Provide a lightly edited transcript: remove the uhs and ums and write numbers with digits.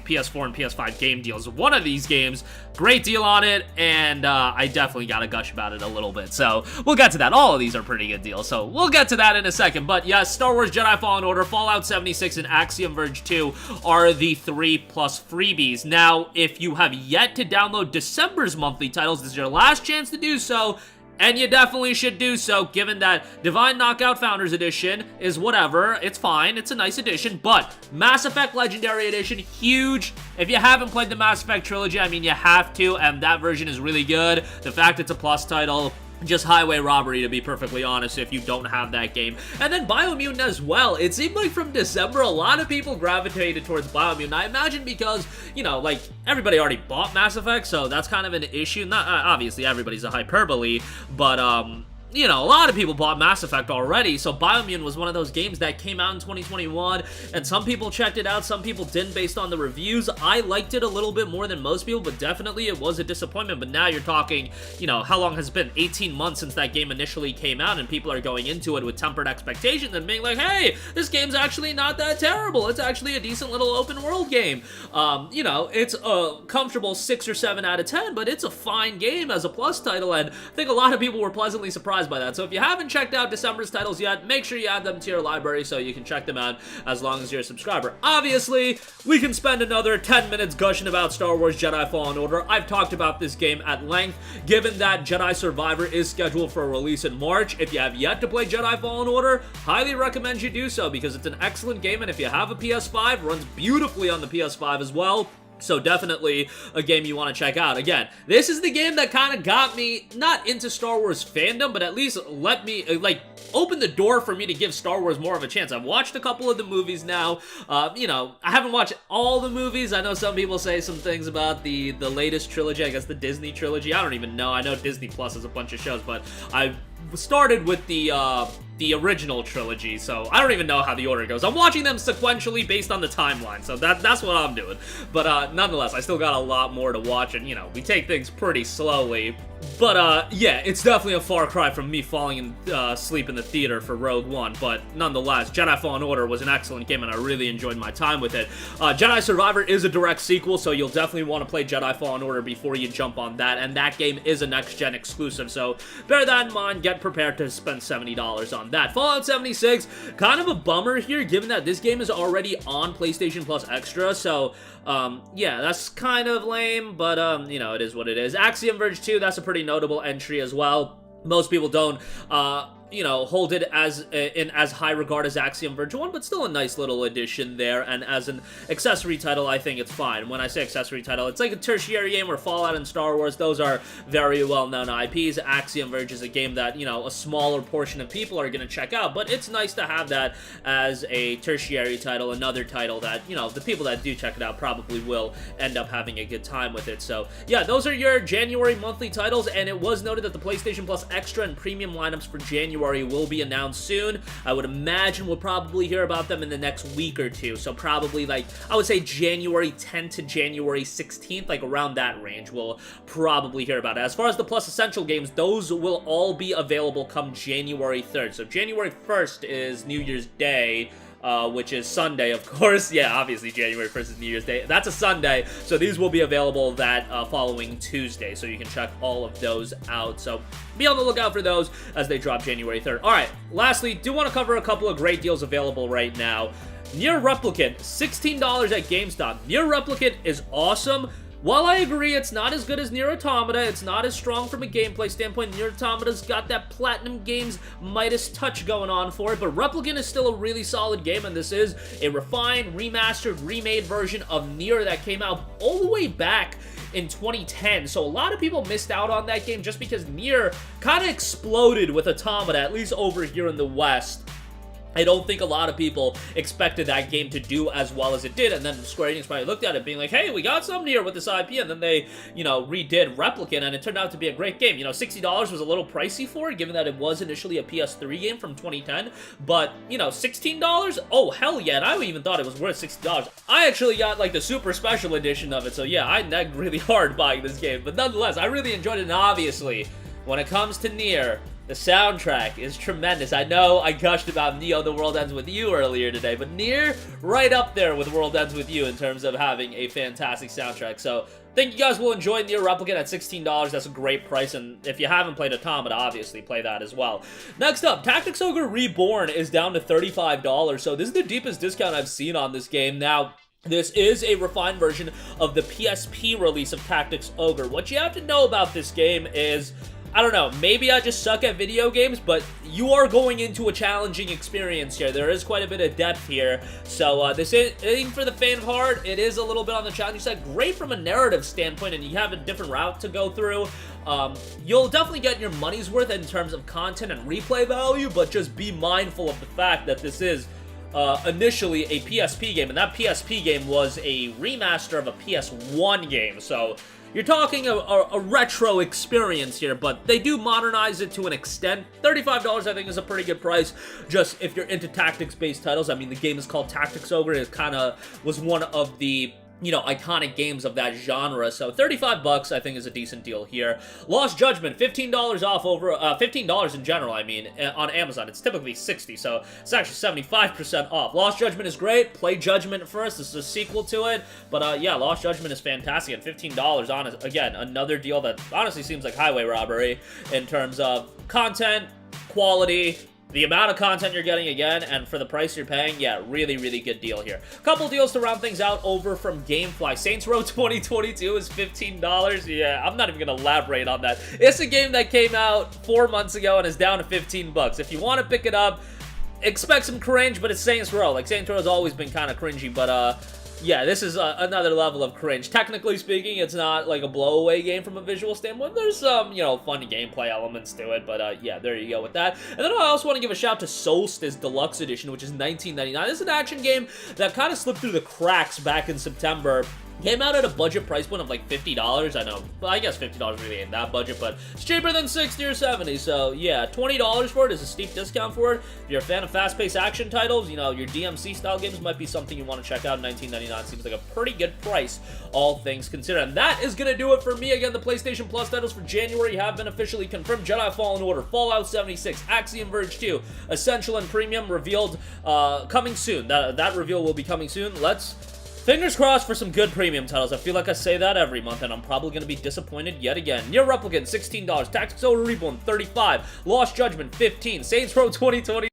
PS4 and PS5 game deals. One of these games, great deal on it, and I definitely gotta gush about it a little bit. So we'll get to that. All of these are pretty good deals, so we'll get to that in a second. But yes, Star Wars Jedi Fallen Order, Fallout 76, and Axiom Verge 2 are the 3+ freebies. Now, if you have yet to download December's monthly titles, this is your last chance to do so. And you definitely should do so, given that Divine Knockout Founders Edition is whatever. It's fine. It's a nice edition. But Mass Effect Legendary Edition, huge. If you haven't played the Mass Effect trilogy, I mean, you have to, and that version is really good. The fact it's a plus title, just highway robbery, to be perfectly honest, if you don't have that game. And then Biomutant as well. It seemed like from December, a lot of people gravitated towards Biomutant. I imagine because, you know, like, everybody already bought Mass Effect, so that's kind of an issue. Not obviously, everybody's a hyperbole, but, you know, a lot of people bought Mass Effect already, so Biomutant was one of those games that came out in 2021, and some people checked it out, some people didn't based on the reviews. I liked it a little bit more than most people, but definitely it was a disappointment. But now you're talking, you know, how long has it been? 18 months since that game initially came out, and people are going into it with tempered expectations and being like, hey, this game's actually not that terrible. It's actually a decent little open world game. You know, it's a comfortable 6 or 7 out of 10, but it's a fine game as a plus title, and I think a lot of people were pleasantly surprised by that. So if you haven't checked out December's titles yet, make sure you add them to your library so you can check them out as long as you're a subscriber. Obviously, we can spend another 10 minutes gushing about Star Wars Jedi Fallen Order. I've talked about this game at length, given that Jedi Survivor is scheduled for a release in March. If you have yet to play Jedi Fallen Order, highly recommend you do so because it's an excellent game, and if you have a PS5, runs beautifully on the PS5 as well. So definitely a game you want to check out. Again, this is the game that kind of got me, not into Star Wars fandom, but at least let me, like, open the door for me to give Star Wars more of a chance. I've watched a couple of the movies now. You know, I haven't watched all the movies. I know some people say some things about the latest trilogy, I guess the Disney trilogy. I don't even know. I know Disney Plus has a bunch of shows, but I've started with the original trilogy, so I don't even know how the order goes. I'm watching them sequentially based on the timeline, so that's what I'm doing. But nonetheless, I still got a lot more to watch, and, you know, we take things pretty slowly. But, yeah, it's definitely a far cry from me falling asleep in the theater for Rogue One, but nonetheless, Jedi Fallen Order was an excellent game, and I really enjoyed my time with it. Jedi Survivor is a direct sequel, so you'll definitely want to play Jedi Fallen Order before you jump on that, and that game is a next-gen exclusive, so bear that in mind, get prepared to spend $70 on that. Fallout 76, kind of a bummer here, given that this game is already on PlayStation Plus Extra, so, yeah, that's kind of lame, but, you know, it is what it is. Axiom Verge 2, that's a pretty notable entry as well. Most people don't, you know, hold it as in as high regard as Axiom Verge 1, but still a nice little addition there, and as an accessory title, I think it's fine. When I say accessory title, it's like a tertiary game where Fallout and Star Wars, those are very well-known IPs. Axiom Verge is a game that, you know, a smaller portion of people are going to check out, but it's nice to have that as a tertiary title, another title that, you know, the people that do check it out probably will end up having a good time with it. So, yeah, those are your January monthly titles, and it was noted that the PlayStation Plus Extra and Premium lineups for January will be announced soon. I would imagine we'll probably hear about them in the next week or two, so probably, like, I would say January 10th to January 16th, like around that range, we'll probably hear about it. As far as the Plus Essential games, those will all be available come January 3rd. So January 1st is New Year's Day, which is Sunday, of course. Yeah, obviously January 1st is New Year's Day. That's a Sunday, so these will be available that following Tuesday, so you can check all of those out. So be on the lookout for those as they drop January 3rd. All right, lastly, do want to cover a couple of great deals available right now. Nier Replicant, $16 at GameStop. Nier Replicant is awesome. While I agree it's not as good as Nier Automata, it's not as strong from a gameplay standpoint. Nier Automata's got that Platinum Games Midas touch going on for it, but Replicant is still a really solid game, and this is a refined, remastered, remade version of Nier that came out all the way back in 2010, so a lot of people missed out on that game just because Nier kind of exploded with Automata, at least over here in the West. I don't think a lot of people expected that game to do as well as it did, and then Square Enix probably looked at it being like, hey, we got something here with this IP, and then they, you know, redid Replicant, and it turned out to be a great game. You know, $60 was a little pricey for it, given that it was initially a PS3 game from 2010, but, you know, $16? Oh, hell yeah, and I even thought it was worth $60. I actually got, like, the super special edition of it, so yeah, I negged really hard buying this game, but nonetheless, I really enjoyed it, and obviously, when it comes to Nier, The soundtrack is tremendous. I know I gushed about Neo The World Ends With You earlier today, but Nier right up there with World Ends With You in terms of having a fantastic soundtrack. So think you guys will enjoy Nier Replicant at $16. That's a great price, and if you haven't played Automata, obviously play that as well. Next up, Tactics Ogre Reborn is down to $35, so this is the deepest discount I've seen on this game. Now, this is a refined version of the PSP release of Tactics Ogre. What you have to know about this game is, I don't know, maybe I just suck at video games, but you are going into a challenging experience here. There is quite a bit of depth here, so this ain't for the faint of heart. It is a little bit on the challenging side. Great from a narrative standpoint, and you have a different route to go through. You'll definitely get your money's worth in terms of content and replay value, but just be mindful of the fact that this is initially a PSP game, and that PSP game was a remaster of a PS1 game, so you're talking a retro experience here, but they do modernize it to an extent. $35 I think is a pretty good price, just if you're into tactics-based titles. I mean, the game is called Tactics Ogre. It kind of was one of the, you know, iconic games of that genre, so $35 I think is a decent deal here. Lost Judgment, $15 off over, $15 in general, I mean, on Amazon. It's typically $60, so it's actually 75% off. Lost Judgment is great. Play Judgment first. This is a sequel to it, but yeah, Lost Judgment is fantastic at $15. Honest, again, another deal that honestly seems like highway robbery in terms of content, quality, the amount of content you're getting again, and for the price you're paying, yeah, really, really good deal here. Couple deals to round things out over from GameFly. Saints Row 2022 is $15. Yeah, I'm not even going to elaborate on that. It's a game that came out 4 months ago and is down to $15. If you want to pick it up, expect some cringe, but it's Saints Row. Like, Saints Row has always been kind of cringy, but yeah, this is another level of cringe. Technically speaking, it's not like a blowaway game from a visual standpoint. There's some, you know, fun gameplay elements to it, but yeah, there you go with that. And then I also want to give a shout to Solstice Deluxe Edition, which is $19.99. This is an action game that kind of slipped through the cracks back in September. Came out at a budget price point of like $50. I know, well, I guess $50 really ain't that budget, but it's cheaper than $60 or $70. So yeah, $20 for it is a steep discount for it. If you're a fan of fast-paced action titles, you know, your DMC style games might be something you want to check out. $19.99 seems like a pretty good price, all things considered. And that is going to do it for me. Again, the PlayStation Plus titles for January have been officially confirmed. Jedi Fallen Order, Fallout 76, Axiom Verge 2, Essential and Premium revealed coming soon. That reveal will be coming soon. Fingers crossed for some good premium titles. I feel like I say that every month, and I'm probably going to be disappointed yet again. Nier Replicant, $16. Tactics Ogre Reborn, $35. Lost Judgment, $15. Saints Row 2020.